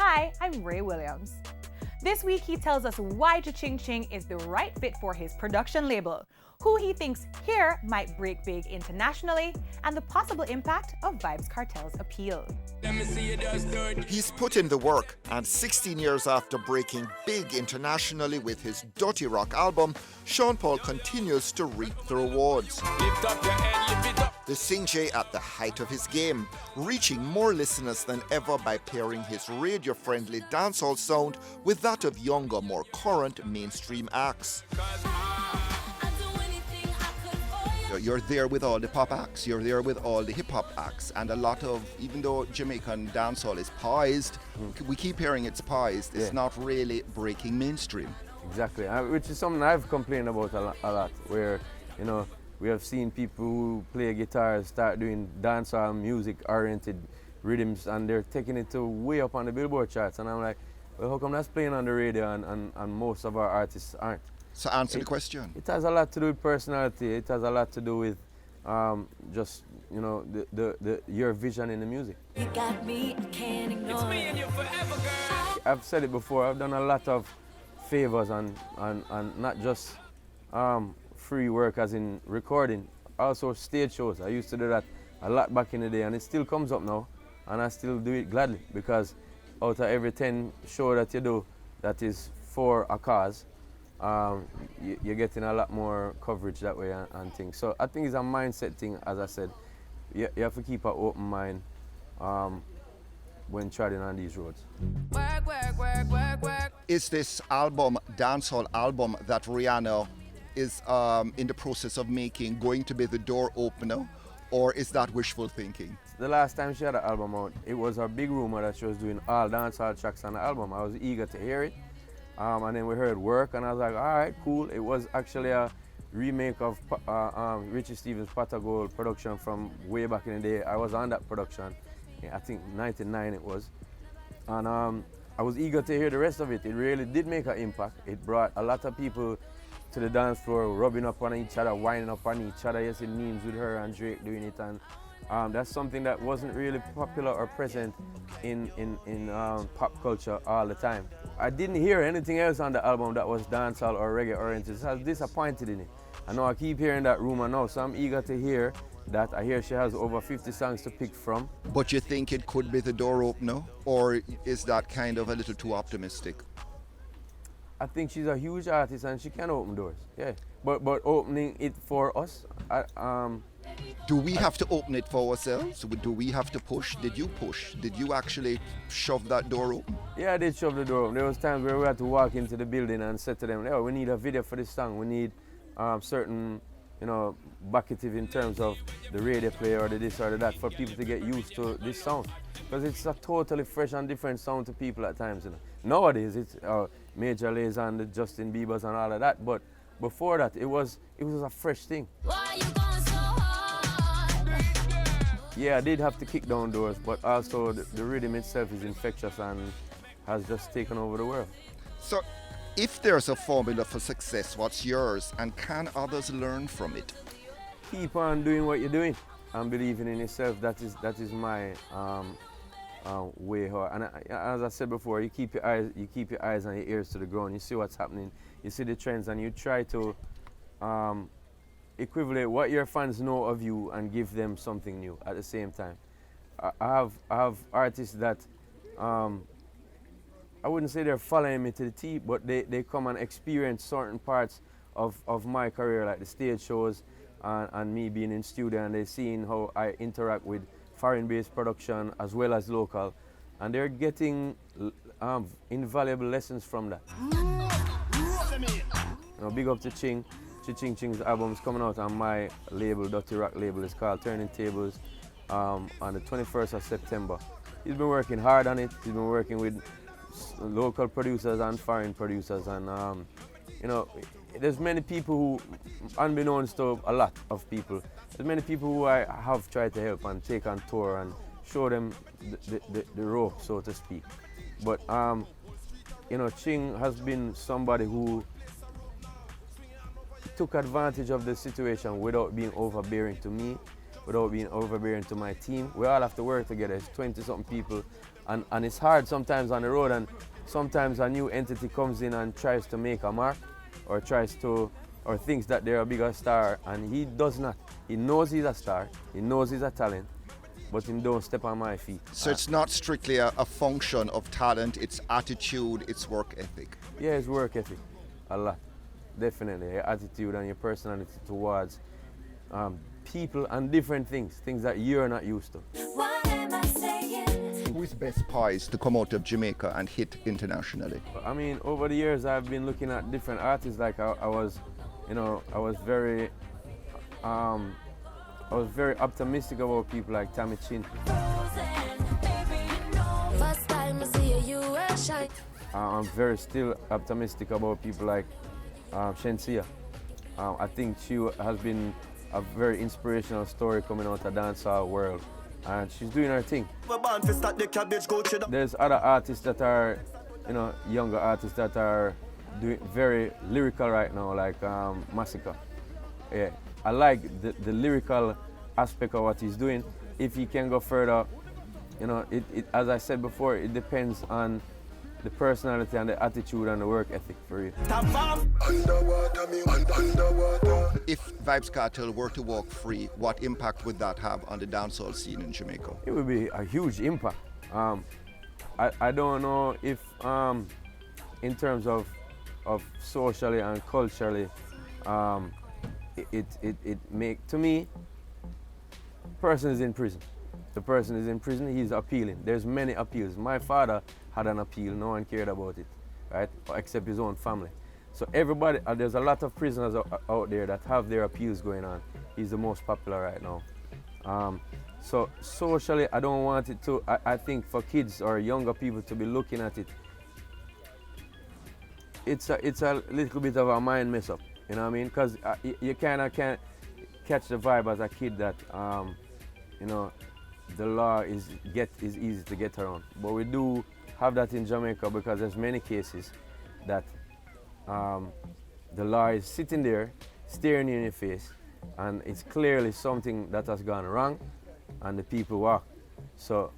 Hi, I'm Ray Williams. This week he tells us why Cha-Ching Ching is the right fit for his production label, who he thinks here might break big internationally, and the possible impact of Vybz Kartel's appeal. He's put in the work, and 16 years after breaking big internationally with his Dirty Rock album, Sean Paul continues to reap the rewards. The Sing J at the height of his game, reaching more listeners than ever by pairing his radio-friendly dancehall sound with that of younger, more current mainstream acts. You're there with all the pop acts, you're there with all the hip-hop acts, and a lot of, even though Jamaican dancehall is poised, we keep hearing it's poised, it's not really breaking mainstream. Exactly, which is something I've complained about a lot, where, you know, we have seen people who play guitars start doing dancehall music-oriented rhythms, and they're taking it to way up on the Billboard charts, and I'm like, well, how come that's playing on the radio and most of our artists aren't? So answer the question. It has a lot to do with personality. It has a lot to do with just, you know, your vision in the music. You got me, I can't ignore. It's me and you forever, girl. I've said it before. I've done a lot of favors and not just free work as in recording, also stage shows. I used to do that a lot back in the day, and it still comes up now, and I still do it gladly, because out of every 10 show that you do that is for a cause, you're getting a lot more coverage that way and things. So I think it's a mindset thing, as I said. You have to keep an open mind when treading on these roads. Work, work, work, work, work. Is this album, dancehall album that Rihanna is in the process of making, going to be the door opener, or is that wishful thinking? The last time she had an album out, it was a big rumor that she was doing all dancehall tracks on the album. I was eager to hear it. And then we heard Work, and I was like, all right, cool. It was actually a remake of Richie Stevens' Pot of Gold production from way back in the day. I was on that production, I think 99 it was. And I was eager to hear the rest of it. It really did make an impact. It brought a lot of people to the dance floor, rubbing up on each other, winding up on each other. You see memes with her and Drake doing it, and that's something that wasn't really popular or present in pop culture all the time. I didn't hear anything else on the album that was dancehall or reggae oriented, so I was disappointed in it. I know I keep hearing that rumor now, so I'm eager to hear that. I hear she has over 50 songs to pick from. But you think it could be the door opener, or is that kind of a little too optimistic? I think she's a huge artist and she can open doors, yeah. But opening it for us, do we have to open it for ourselves? Do we have to push? Did you push? Did you actually shove that door open? Yeah, I did shove the door open. There was times where we had to walk into the building and say to them, oh, we need a video for this song. We need certain, you know, bucketive in terms of the radio play or the this or the that for people to get used to this sound. Because it's a totally fresh and different sound to people at times. You know. Nowadays, it's Major Lazer and the Justin Biebers and all of that. But before that, it was a fresh thing. Why you going so hard? Yeah, I did have to kick down doors, but also the rhythm itself is infectious and has just taken over the world. So, if there's a formula for success, what's yours, and can others learn from it? Keep on doing what you're doing and believing in yourself. That is my way. And as I said before, you keep your eyes and your ears to the ground. You see what's happening. You see the trends, and you try to equivalent what your fans know of you and give them something new at the same time. I have artists that I wouldn't say they're following me to the T, but they come and experience certain parts of my career, like the stage shows and me being in studio, and they're seeing how I interact with foreign-based production as well as local, and they're getting invaluable lessons from that. You know, big up to Ching. Cha-Ching Ching's album is coming out on my label, Dirty Rock label. It's called Turning Tables on the 21st of September. He's been working hard on it. He's been working with local producers and foreign producers, and you know, there's many people who, unbeknownst to a lot of people, there's many people who I have tried to help and take on tour and show them the rope, so to speak. But you know, Ching has been somebody who took advantage of the situation without being overbearing to me, without being overbearing to my team. We all have to work together. It's 20-something people and it's hard sometimes on the road, and sometimes a new entity comes in and tries to make a mark, or thinks that they're a bigger star, and he does not. He knows he's a star, he knows he's a talent, but he don't step on my feet. So it's not strictly a function of talent, it's attitude, it's work ethic. Yeah, it's work ethic, a lot, definitely. Your attitude and your personality towards people and different things that you're not used to. What am I saying? Who is best poised to come out of Jamaica and hit internationally? I mean, over the years I've been looking at different artists. Like I was very optimistic about people like Tammy Chin. First time I see you were shy. I'm very still optimistic about people like Shensia. I think she has been a very inspirational story coming out of the dancehall world, and she's doing her thing. There's other artists that are, younger artists that are doing very lyrical right now, like Massacre. Yeah, I like the lyrical aspect of what he's doing. If he can go further, as I said before, it depends on the personality and the attitude and the work ethic for you. If Vybz Kartel were to walk free, what impact would that have on the dancehall scene in Jamaica? It would be a huge impact. I don't know if in terms of socially and culturally, it make, to me, person is in prison. The person is in prison, he's appealing. There's many appeals. My father had an appeal, no one cared about it, right? Except his own family. So everybody, there's a lot of prisoners out there that have their appeals going on. He's the most popular right now. So socially, I don't want it to, I think for kids or younger people to be looking at it, it's a little bit of a mind mess up, you know what I mean? Because you kind of can't catch the vibe as a kid that, the law is easy to get around. But we do have that in Jamaica because there's many cases that the law is sitting there, staring you in your face, and it's clearly something that has gone wrong, and the people walk. So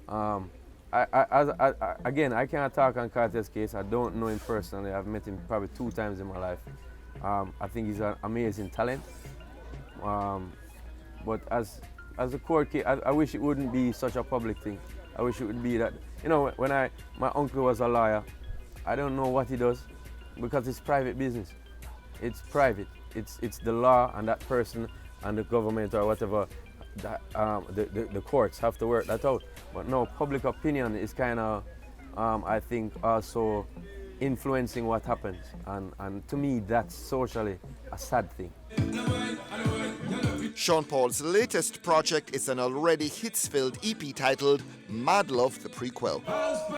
again, I can't talk on Kartel's case. I don't know him personally. I've met him probably 2 times in my life. I think he's an amazing talent. But as a court case, I wish it wouldn't be such a public thing. I wish it would be that, when my uncle was a lawyer, I don't know what he does because it's private business. It's private. It's the law and that person and the government or whatever, that, the courts have to work that out. But no, public opinion is kind of, I think, also influencing what happens. And to me, that's socially a sad thing. Sean Paul's latest project is an already hits-filled EP titled Mad Love, the Prequel.